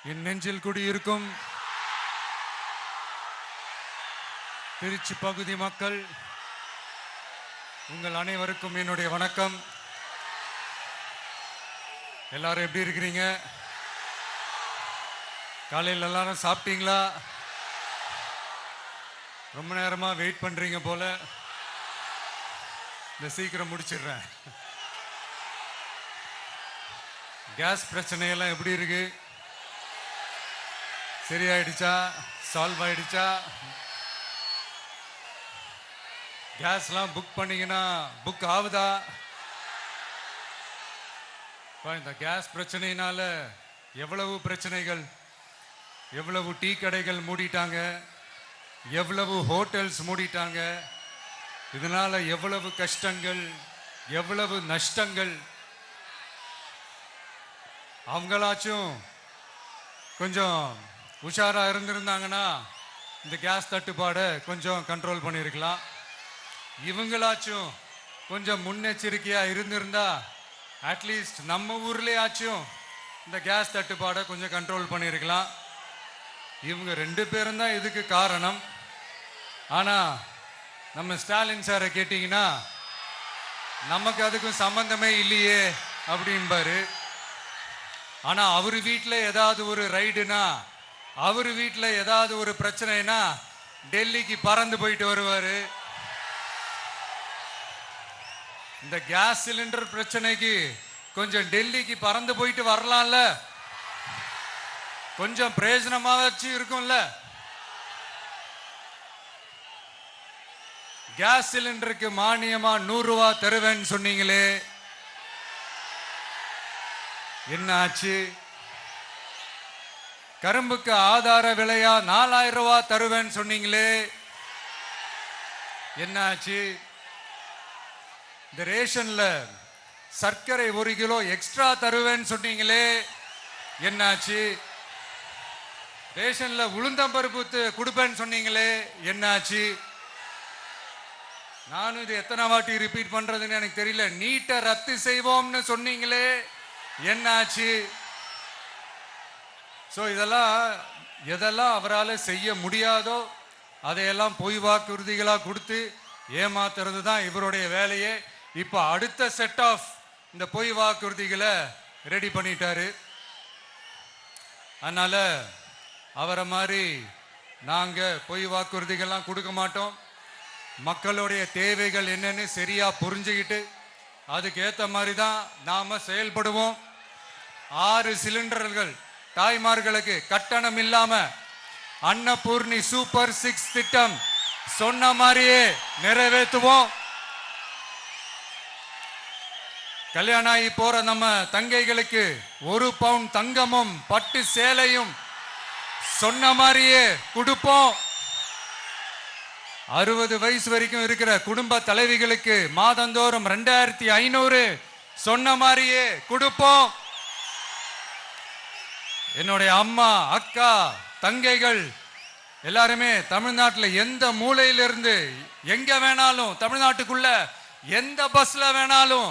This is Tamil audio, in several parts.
என் நெஞ்சில் குடியிருக்கும் திருச்சி பகுதி மக்கள் உங்கள் அனைவருக்கும் என்னுடைய வணக்கம். எல்லாரும் எப்படி இருக்கிறீங்க? காலையில் எல்லாரும் சாப்பிட்டீங்களா? ரொம்ப நேரமா வெயிட் பண்றீங்க போல. இந்த சீக்கிரம் முடிச்சிடுறேன். கேஸ் பிரச்சனையெல்லாம் எப்படி இருக்கு? சரியாயிடுச்சா? சால்வ் ஆயிடுச்சா? கேஸ்லாம் புக் பண்ணீங்கன்னா புக் ஆகுதா? இந்த கேஸ் பிரச்சனையினால எவ்வளவு பிரச்சனைகள், எவ்வளவு டீ கடைகள் மூடிட்டாங்க, எவ்வளவு ஹோட்டல்ஸ் மூடிட்டாங்க, இதனால எவ்வளவு கஷ்டங்கள், எவ்வளவு நஷ்டங்கள். அவங்களாச்சும் கொஞ்சம் உஷாரா இருந்திருந்தாங்கன்னா இந்த கேஸ் தட்டுப்பாடை கொஞ்சம் கண்ட்ரோல் பண்ணியிருக்கலாம். இவங்களாச்சும் கொஞ்சம் முன்னெச்சரிக்கையா இருந்திருந்தா அட்லீஸ்ட் நம்ம ஊர்லயாச்சும் இந்த கேஸ் தட்டுப்பாடை கொஞ்சம் கண்ட்ரோல் பண்ணியிருக்கலாம். இவங்க 2 பேரும் தான் இதுக்கு காரணம். ஆனா நம்ம ஸ்டாலின் சாரை கேட்டீங்கன்னா நமக்கு அதுக்கும் சம்பந்தமே இல்லையே அப்படின்பாரு. ஆனா அவர் வீட்டில் ஏதாவது ஒரு ரைடுனா, அவர் வீட்டில் ஏதாவது ஒரு பிரச்சனைனா டெல்லிக்கு பறந்து போயிட்டு வருவாரு. இந்த கேஸ் சிலிண்டர் பிரச்சனைக்கு கொஞ்சம் டெல்லிக்கு பறந்து போயிட்டு வரலாம்ல, கொஞ்சம் பிரயோஜனமாச்சு இருக்கும்ல. கேஸ் சிலிண்டருக்கு மானியமா 100 ரூபாய் தருவேன்னு சொன்னீங்களே, என்ன ஆச்சு? கரும்புக்கு ஆதார விலையா 4000 ரூபாய் தருவேன்னு சொன்னீங்களே, என்ன ஆச்சு? இந்த ரேஷன்ல சர்க்கரை 1 கிலோ எக்ஸ்ட்ரா தருவேன்னு சொன்னீங்களே, என்னாச்சு? ரேஷன்ல உளுந்தம்பருப்பு கொடுப்பேன்னு சொன்னீங்களே, என்னாச்சு? நானும் இது எத்தனை வாட்டி ரிப்பீட் பண்றதுன்னு எனக்கு தெரியல. நீட்டை ரத்து செய்வோம்னு சொன்னீங்களே, என்னாச்சு? ஸோ எதெல்லாம் அவரால் செய்ய முடியாதோ அதையெல்லாம் பொய் வாக்குறுதிகளாக கொடுத்து ஏமாத்துறது தான் இவருடைய வேலையே. இப்போ அடுத்த செட் ஆஃப் இந்த பொய் வாக்குறுதிகளை ரெடி பண்ணிட்டாரு. அதனால அவரை மாதிரி நாங்க பொய் வாக்குறுதிகள்லாம் கொடுக்க மாட்டோம். மக்களுடைய தேவைகள் என்னன்னு சரியா புரிஞ்சுக்கிட்டு அதுக்கு ஏற்ற மாதிரி தான் நாம செயல்படுவோம். 6 சிலிண்டர்கள் தாய்மார்களுக்கு கட்டணம் இல்லாம அன்னபூர்ணி சூப்பர் 6 திட்டம் சொன்ன மாதிரியே நிறைவேற்றுவோம். கல்யாணம் ஆகி போற நம்ம தங்கைகளுக்கு 1 பவுன் தங்கமும் பட்டு சேலையும் சொன்ன மாதிரியே கொடுப்போம். 60 வயசு வரைக்கும் இருக்கிற குடும்ப தலைவிகளுக்கு மாதந்தோறும் 2500 சொன்ன மாதிரியே கொடுப்போம். என்னுடைய அம்மா, அக்கா, தங்கைகள் எல்லாருமே தமிழ்நாட்டில் எந்த மூலையிலிருந்து எங்க வேணாலும், தமிழ்நாட்டுக்குள்ள எந்த பஸ்ல வேணாலும்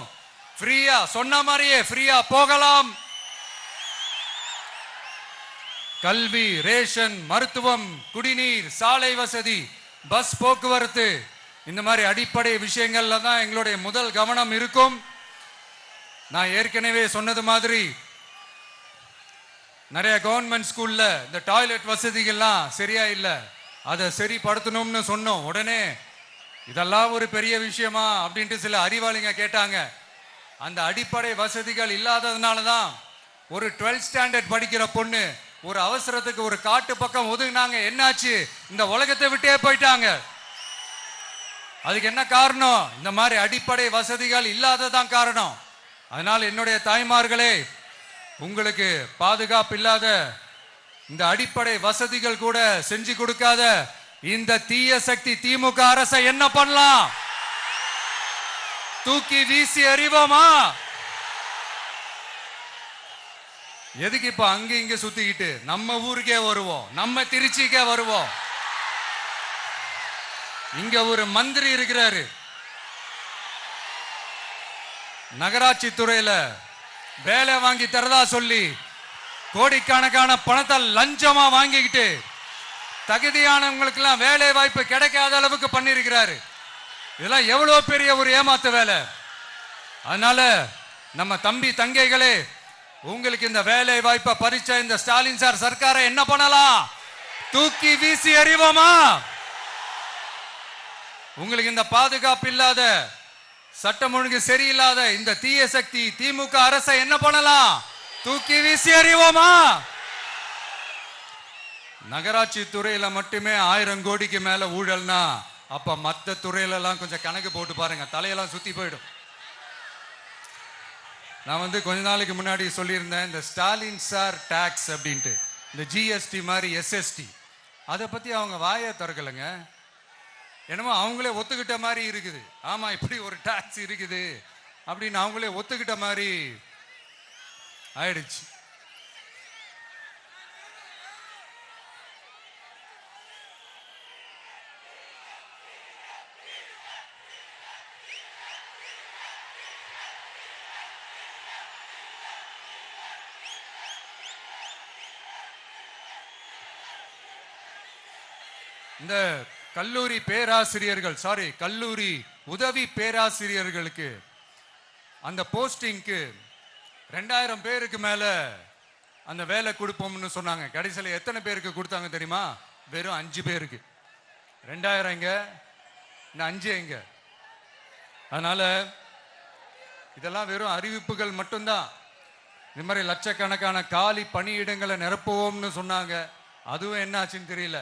ஃப்ரீயா சொன்ன மாதிரியே ஃப்ரீயா போகலாம். கல்வி, ரேஷன், மருத்துவம், குடிநீர், சாலை வசதி, பஸ் போக்குவரத்து, இந்த மாதிரி அடிப்படை விஷயங்கள்ல தான் எங்களுடைய முதல் கவனம் இருக்கும். நான் ஏற்கனவே சொன்னது மாதிரி நிறைய கவர்மெண்ட் ஸ்கூல்ல இந்த டாய்லெட் வசதிகள்லாம் சரியா இல்லை, அதை சரிப்படுத்தணும்னு சொன்னோம். உடனே இதெல்லாம் ஒரு பெரிய விஷயமா அப்படின்ட்டு சில அறிவாளிங்க கேட்டாங்க. அந்த அடிப்படை வசதிகள் இல்லாததுனால தான் ஒரு 12th ஸ்டாண்டர்ட் படிக்கிற பொண்ணு ஒரு அவசரத்துக்கு ஒரு காட்டு பக்கம் ஒதுங்கினாங்க. என்னாச்சு? இந்த உலகத்தை விட்டே போயிட்டாங்க. அதுக்கு என்ன காரணம்? இந்த மாதிரி அடிப்படை வசதிகள் இல்லாததான் காரணம். அதனால என்னுடைய தாய்மார்களே, உங்களுக்கு பாதுகாப்பு இல்லாத இந்த அடிப்படை வசதிகள் கூட செஞ்சு கொடுக்காத இந்த தீய சக்தி திமுக அரசை என்ன பண்ணலாம்? தூக்கி வீசி அறிவோமா? எதுக்கு இப்ப அங்க இங்க சுத்திக்கிட்டு நம்ம ஊருக்கே வருவோம், நம்ம திருச்சிக்கே வருவோம். இங்க ஒரு மந்திரி இருக்கிறாரு, நகராட்சி துறையில வேலை வாங்கி தரதா சொல்லி கோடிக்கணக்கான பணத்தை லஞ்சமா வாங்கிக்கிட்டு தகுதியானவங்களுக்கு எல்லாம் வேலை வாய்ப்பு கிடைக்காத அளவுக்கு பண்ணிருக்கிறாரு. இதெல்லாம் எவ்வளவு பெரிய ஒரு ஏமாத்து வேலை. அதனால நம்ம தம்பி தங்கைகளே, உங்களுக்கு இந்த வேலை வாய்ப்பை பறிச்ச இந்த ஸ்டாலின் சார் சர்க்காரை என்ன பண்ணலாம்? தூக்கி வீசி எறிவோமா? உங்களுக்கு இந்த பாதுகாப்பு இல்லாத, சட்டம் ஒழுங்கு சரியில்லாத இந்த தீய சக்தி திமுக அரசை என்ன பண்ணலாம்? தூக்கி வீசி எறிவோமா? நகராட்சி துறையில மட்டுமே 1000 கோடிக்கு மேல ஊழல்னா அப்ப மத்த துறையில எல்லாம் கொஞ்சம் கணக்கு போட்டு பாருங்க, தலையெல்லாம் சுத்தி போயிடும். நான் கொஞ்ச நாளைக்கு முன்னாடி சொல்லியிருந்தேன், இந்த ஸ்டாலின் சார் டாக்ஸ் அப்படின்ட்டு, இந்த ஜிஎஸ்டி மாதிரி எஸ்எஸ்டி, அதை பத்தி அவங்க வாயை திறக்கலைங்க. என்னமோ அவங்களே ஒத்துக்கிட்ட மாதிரி இருக்குது. ஆமா, இப்படி ஒரு டாக்ஸ் இருக்குது அப்படின்னு அவங்களே ஒத்துக்கிட்ட மாதிரி ஆயிடுச்சு. இந்த கல்லூரி பேராசிரியர்கள், கல்லூரி உதவி பேராசிரியர்களுக்கு அந்த போஸ்டிங்க்கு 2000 பேருக்கு மேல அந்த வேலை கொடுப்போம்னு சொன்னாங்க. கடைசியில் எத்தனை பேருக்கு கொடுத்தாங்க தெரியுமா? வெறும் 5 பேருக்கு. 2000 எங்க, இந்த 5 எங்க? அதனால இதெல்லாம் வெறும் அறிவிப்புகள் மட்டும்தான். இந்த மாதிரி லட்சக்கணக்கான காலி பணியிடங்களை நிரப்புவோம்னு சொன்னாங்க. அதுவும் என்ன ஆச்சுன்னு தெரியல.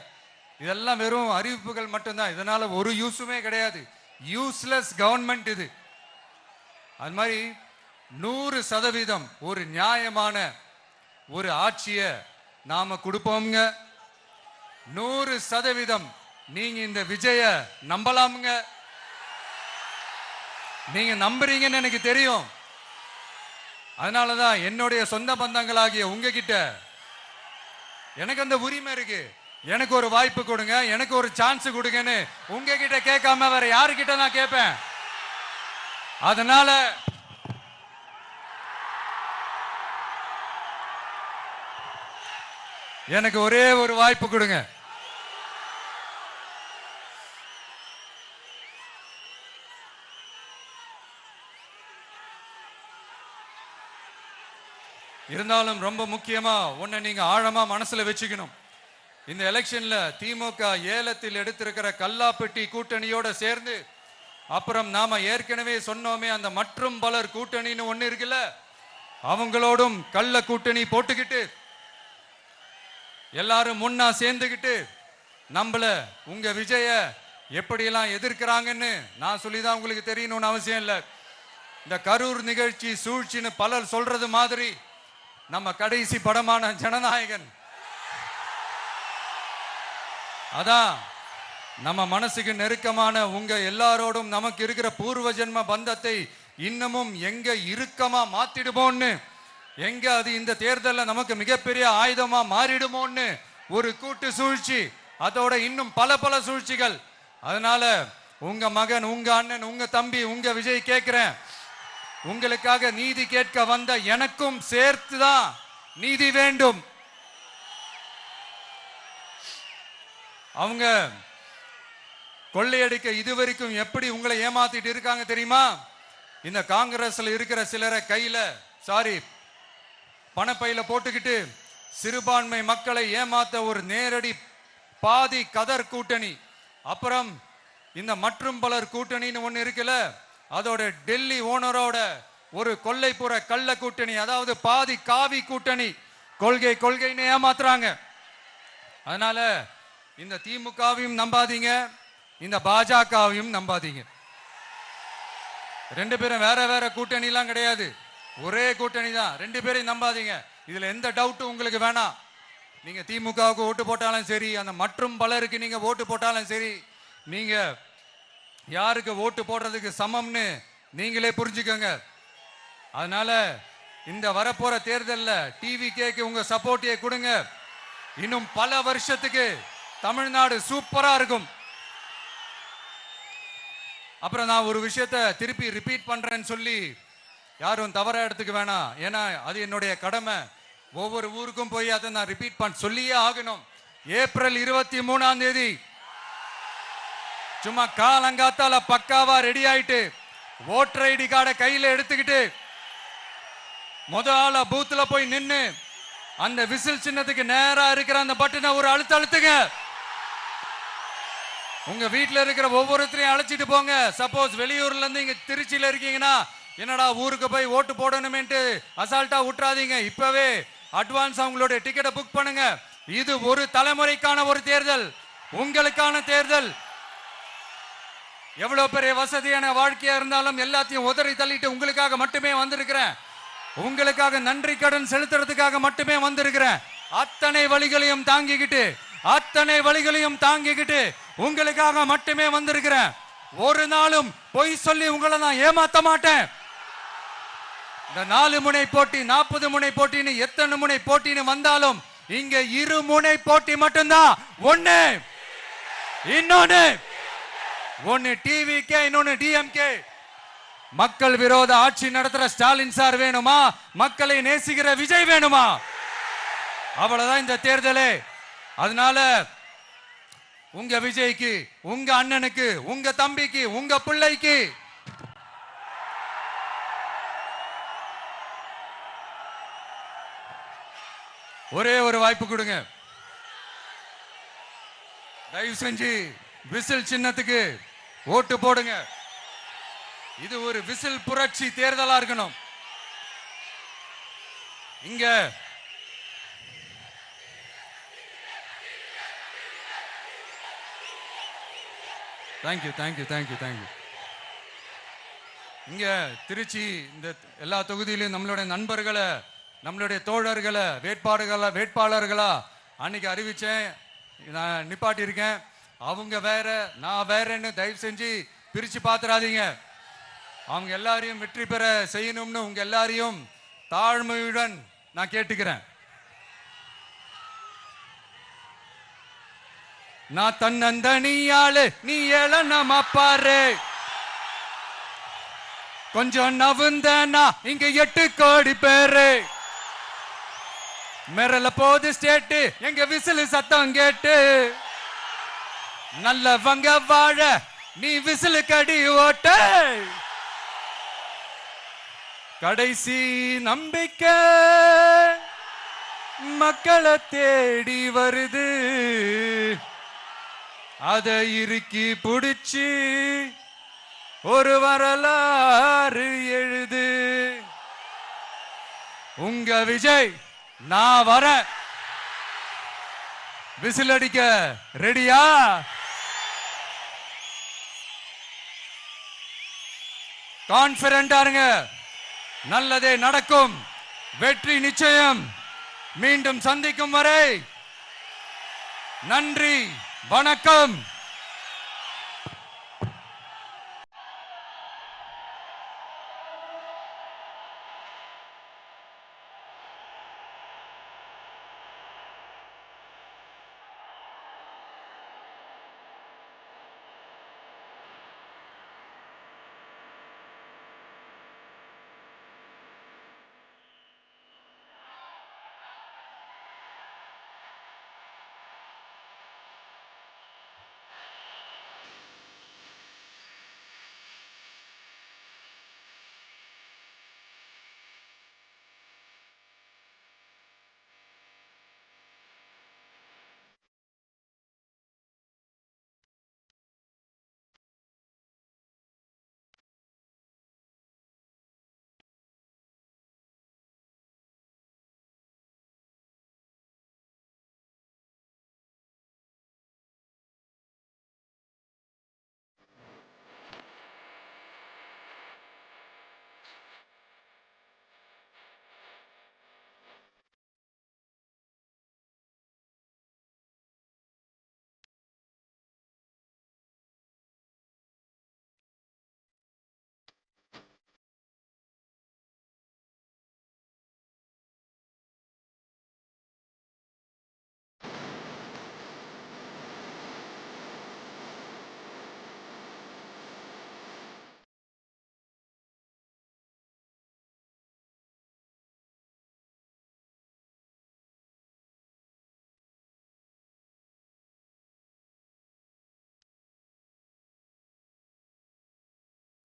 இதெல்லாம் வெறும் அறிவிப்புகள் மட்டும்தான். இதனால ஒரு யூஸுமே கிடையாது. யூஸ்லெஸ் கவர்மெண்ட் இது. அது மாதிரி 100% ஒரு நியாயமான ஒரு ஆட்சியை நாம கொடுப்போம்ங்க. 100% நீங்க இந்த விஜய நம்பலாமுங்க. நீங்க நம்புறீங்கன்னு எனக்கு தெரியும். அதனாலதான் என்னுடைய சொந்த பந்தங்களாகிய உங்ககிட்ட எனக்கு அந்த உரிமை இருக்கு. எனக்கு ஒரு வாய்ப்பு கொடுங்க, எனக்கு ஒரு சான்ஸ் கொடுங்கன்னு உங்ககிட்ட கேட்காம வேற யாருக்கிட்ட நான் கேட்பேன்? அதனால எனக்கு ஒரே ஒரு வாய்ப்பு கொடுங்க. இருந்தாலும் ரொம்ப முக்கியமா ஒன்ன நீங்க ஆழமா மனசுல வச்சுக்கணும். இந்த எலெக்ஷன்ல திமுக ஏலத்தில் எடுத்திருக்கிற கல்லாப்பெட்டி கூட்டணியோட சேர்ந்து, அப்புறம் நாம ஏற்கனவே சொன்னோமே அந்த மற்றும் பலர் கூட்டணின்னு ஒண்ணு இருக்குல்ல, அவங்களோடும் கள்ள கூட்டணி போட்டுக்கிட்டு எல்லாரும் முன்னா சேர்ந்துக்கிட்டு நம்மள உங்க விஜய எப்படியெல்லாம் எதிர்க்கிறாங்கன்னு நான் சொல்லிதான் உங்களுக்கு தெரியணும்னு அவசியம் இல்லை. இந்த கரூர் நிகழ்ச்சி சூழ்ச்சின்னு பலர் சொல்றது மாதிரி நம்ம கடைசி படமான ஜனநாயகன், அதான் நம்ம மனசுக்கு நெருக்கமான உங்க எல்லாரோடும் நமக்கு இருக்கிற பூர்வ ஜென்ம பந்தத்தை இன்னமும் எங்க இறுக்கமா மாத்திடுமோன்னு, எங்க அது இந்த தேர்தலில் நமக்கு மிகப்பெரிய ஆயுதமா மாறிடுமோன்னு ஒரு கூட்டு சூழ்ச்சி, அதோட இன்னும் பல பல சூழ்ச்சிகள். அதனால உங்க மகன், உங்க அண்ணன், உங்க தம்பி, உங்க விஜய் கேட்கிறேன், உங்களுக்காக நீதி கேட்க வந்த எனக்கும் சேர்த்துதான் நீதி வேண்டும். அவங்க கொள்ளையடிக்க இதுவரைக்கும் எப்படி உங்களை ஏமாத்திட்டு இருக்காங்க தெரியுமா? இந்த காங்கிரஸ்ல இருக்கிற சிலரை கையில பணப்பையில போட்டுக்கிட்டு சிறுபான்மை மக்களை ஏமாத்த ஒரு நேரடி பாதி கதர் கூட்டணி, அப்புறம் இந்த மற்றும் பலர் கூட்டணின்னு ஒண்ணு இருக்குல்ல, அதோட டெல்லி ஓனரோட ஒரு கொள்ளைப்புற கள்ள கூட்டணி, அதாவது பாதி காவி கூட்டணி. கொள்கைன்னு ஏமாத்துறாங்க. அதனால இந்த திமுகவையும் நம்பாதீங்க, இந்த பாஜகவையும் நம்பாதீங்க. 2 பேரும் வேற வேற கூட்டணி எல்லாம் கிடையாது, ஒரே கூட்டணி தான். 2 பேரையும் நம்பாதீங்க. இதுல எந்த டவுட்டும் உங்களுக்கு வேணாம். நீங்க திமுகவுக்கு ஓட்டு போட்டாலும் சரி, அந்த மற்றும் பலருக்கு நீங்க ஓட்டு போட்டாலும் சரி, நீங்க யாருக்கு ஓட்டு போடுறதுக்கு சமம்னு நீங்களே புரிஞ்சுக்கோங்க. அதனால இந்த வரப்போற தேர்தலில் டிவிகேக்கு உங்க சப்போர்ட்டை கொடுங்க. இன்னும் பல வருஷத்துக்கு தமிழ்நாடு சூப்பரா இருக்கும். அப்புறம் நான் ஒரு விஷயத்தை திருப்பி ரிப்பீட் பண்றேன்னு சொல்லி யாரும் தவறா எடுத்துக்க வேணாம், ஏன்னா அது என்னுடைய கடமை. ஒவ்வொரு ஊருக்கும் போய் அதை நான் ரிப்பீட் பண்ண சொல்லியே ஆகணும். ஏப்ரல் 23ஆம் தேதி சும்மா காலங்காத்தால பக்காவா ரெடி ஆயிட்டு ஓட்டர் ஐடி கார்டை கையில எடுத்துக்கிட்டு முதல்ல பூத்துல போய் நின்னு அந்த விசில் சின்னத்துக்கு நேரா இருக்கிற அந்த பட்டனை ஒரு அழுத்துங்க. உங்க வீட்டுல இருக்கிற ஒவ்வொருத்தரையும் அழைச்சிட்டு போங்க. சப்போஸ் வெளியூர்ல இருந்து இங்க திருச்சியில இருக்கீங்கன்னா என்னடா ஊருக்கு போய் ஓட்டு போடணுமேன்ட்டு அசால்ட்டா விட்டுறாதீங்க. இப்பவே அட்வான்ஸ் அவங்களுடைய டிக்கெட்டை புக் பண்ணுங்க. இது ஒரு தலைமுறைக்கான ஒரு தேர்தல், உங்களுக்கான தேர்தல். எவ்வளவு பெரிய வசதியான வாழ்க்கையா இருந்தாலும் எல்லாத்தையும் உதறி தள்ளிட்டு உங்களுக்காக மட்டுமே வந்திருக்கிறேன். உங்களுக்காக நன்றி கடன் செலுத்துறதுக்காக மட்டுமே வந்திருக்கிறேன். அத்தனை வழிகளையும் தாங்கிக்கிட்டு உங்களுக்காக மட்டுமே வந்திருக்கிறேன். ஒரு நாளும் பொய் சொல்லி உங்களை நான் ஏமாத்த மாட்டேன். இந்த 4 முனை போட்டி 40 முனை போட்டின்னு எத்தனை முனை போட்டின்னு வந்தாலும் இங்க 2 முனை போட்டி மட்டும்தான். ஒன்னு டிவிகே, இன்னொன்னு டிஎம்கே. மக்கள் விரோத ஆட்சி நடத்துற ஸ்டாலின் சார் வேணுமா, மக்களை நேசிக்கிற விஜய் வேணுமா? அவ்வளவுதான் இந்த தேர்தலே. அதனால உங்க விஜய்க்கு, உங்க அண்ணனுக்கு, உங்க தம்பிக்கு, உங்க பிள்ளைக்கு ஒரே ஒரு வாய்ப்பு கொடுங்க. தயவு செஞ்சு விசில் சின்னத்துக்கு ஓட்டு போடுங்க. இது ஒரு விசில் புரட்சி தேர்தலா இருக்கணும். இங்க தேங்க்யூ. இங்க திருச்சி இந்த எல்லா தொகுதியிலும் நம்மளுடைய நண்பர்களை, நம்மளுடைய தோழர்களை வேட்பாளர்களா அன்னைக்கு அறிவிச்சேன், நான் நிப்பாட்டி இருக்கேன். அவங்க வேற நான் வேறன்னு தயவு செஞ்சு பிரிச்சு பாத்துறாதீங்க. அவங்க எல்லாரையும் வெற்றி பெற செய்யணும்னு உங்க எல்லாரையும் தாழ்மையுடன் நான் கேட்டுக்கிறேன். நான் தன்னந்தனியாளு, நீ ஏளனமா பாரு. கொஞ்சம் நவுந்தனா இங்க 8 கோடி பேரு. மிரல போது ஸ்டேட்டு எங்க விசில் சத்தம் கேட்டு. நல்லவங்க வாழ நீ விசில் கடி ஓட்ட. கடைசி நம்பிக்கை மக்களை தேடி வருது. அதை இறுக்கி புடிச்சு ஒரு வரலாறு எழுது. உங்க விஜய் நான் வர. விசில் அடிக்க ரெடியா? கான்பிடண்டா இருங்க. நல்லதே நடக்கும். வெற்றி நிச்சயம். மீண்டும் சந்திக்கும் வரை நன்றி, வணக்கம்.